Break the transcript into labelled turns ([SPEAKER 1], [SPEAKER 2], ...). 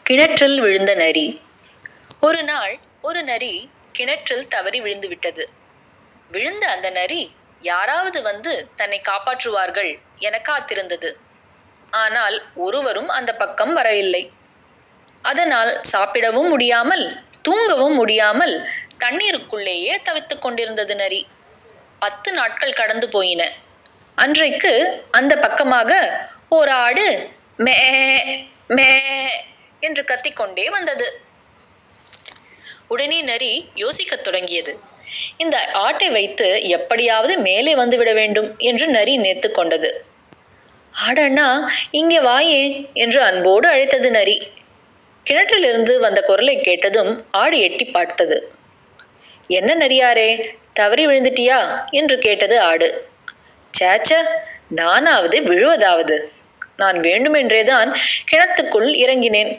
[SPEAKER 1] கிணற்றில் விழுந்த நரி. ஒரு நாள் ஒரு நரி கிணற்றில் தவறி விழுந்து விட்டது. விழுந்த அந்த நரி யாராவது வந்து தன்னை காப்பாற்றுவார்கள் என காத்திருந்தது. ஆனால் ஒருவரும் அந்த பக்கம் வரவில்லை. அதனால் சாப்பிடவும் முடியாமல் தூங்கவும் முடியாமல் தண்ணீருக்குள்ளேயே தவித்துக் கொண்டிருந்தது நரி. 10 நாட்கள் கடந்து போயின. அன்றைக்கு அந்த பக்கமாக ஓர் ஆடு மே மே என்று கத்திக்கொண்டே வந்தது. உடனே நரி யோசிக்கத் தொடங்கியது. இந்த ஆட்டை வைத்து எப்படியாவது மேலே வந்துவிட வேண்டும் என்று நரி நினைத்து கொண்டது. ஆடண்ணா, இங்கே வாயே என்று அன்போடு அழைத்தது நரி. கிணற்றிலிருந்து வந்த குரலை கேட்டதும் ஆடு எட்டி பார்த்தது. என்ன நரியாரே, தவறி விழுந்துட்டியா என்று கேட்டது ஆடு. சேச்ச, நானாவது விழுவதாவது? நான் வேண்டுமென்றேதான் கிணத்துக்குள் இறங்கினேன்.